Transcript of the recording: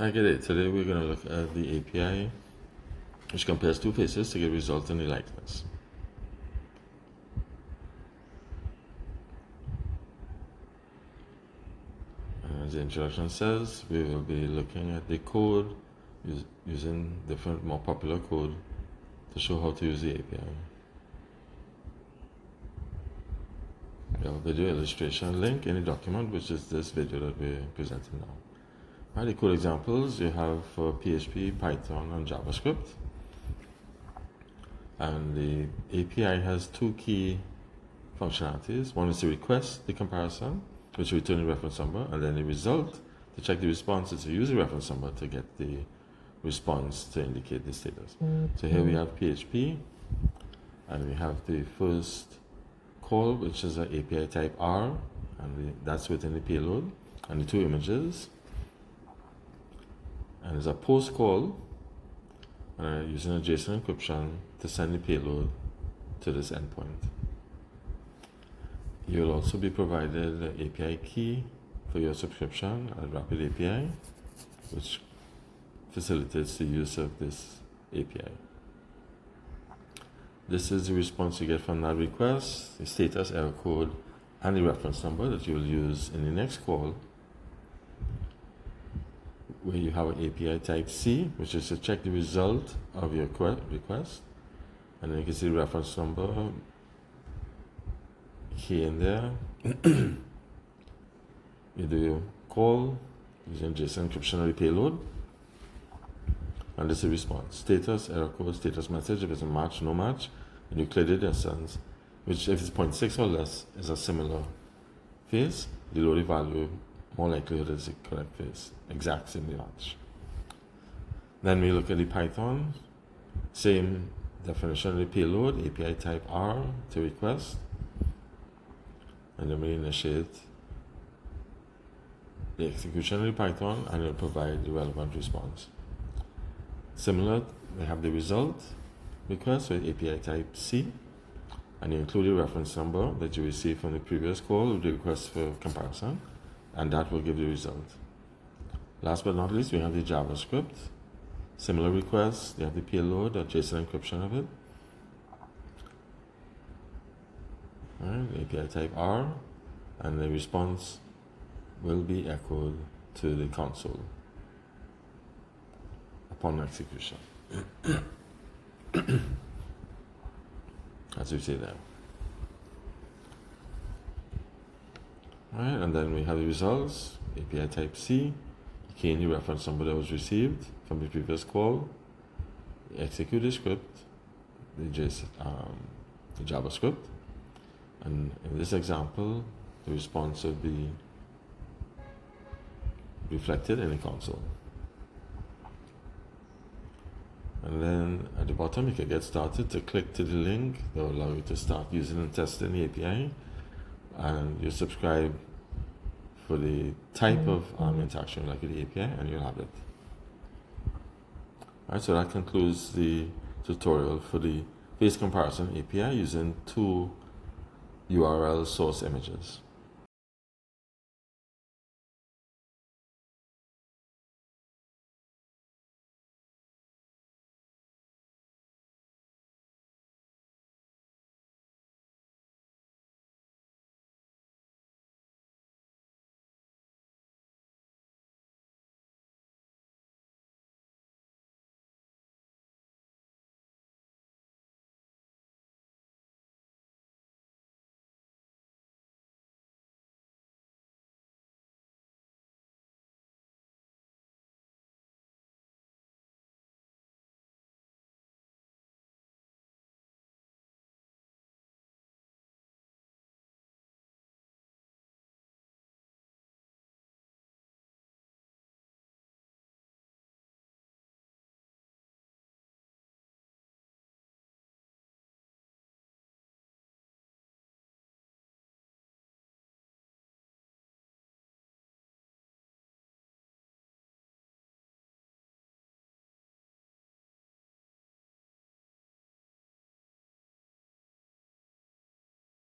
Hi, good day. Today we're going to look at the API which compares two faces to get results in the likeness. As the introduction says, we will be looking at the code using different, more popular code to show how to use the API. We have a video illustration link in the document, which is this video that we're presenting now. The code examples you have for PHP, Python, and JavaScript. And the API has two key functionalities. One is to request the comparison, which will return the reference number, and then the result to check the response is to use the reference number to get the response to indicate the status. So here we have PHP, and we have the first call, which is an API type R, and that's within the payload, and the two images. And there's a post call using a JSON encryption to send the payload to this endpoint. You'll also be provided the API key for your subscription at Rapid API, which facilitates the use of this API. This is the response you get from that request, the status, error code, and the reference number that you will use in the next call, where you have an API type C, which is to check the result of your request. And then you can see the reference number here and there. You do your call using JSON encryption of the payload. And this is the response. Status, error code, status message. If it's a match, no match. And you clear the distance, which if it's 0.6 or less is a similar phase. The loaded value, more likelihood is the correct phase. Exact same match. Then we look at the Python. Same definition of the payload, API type R to request. And then we initiate the execution of the Python, and it will provide the relevant response. Similar, we have the result request with API type C, and you include the reference number that you received from the previous call with the request for comparison, and that will give the result. Last but not least, we have the JavaScript. Similar requests, they have the payload or JSON encryption of it. API type R, and the response will be echoed to the console upon execution. As you see there. Alright, and then we have the results, API type C, key in the reference number that was received from the previous call, execute the script, the JavaScript, and in this example, the response will be reflected in the console. And then at the bottom, you can get started to click to the link that will allow you to start using and testing the API. And you subscribe for the type of interaction like with the API, and you'll have it. Alright, so that concludes the tutorial for the face comparison API using two URL source images.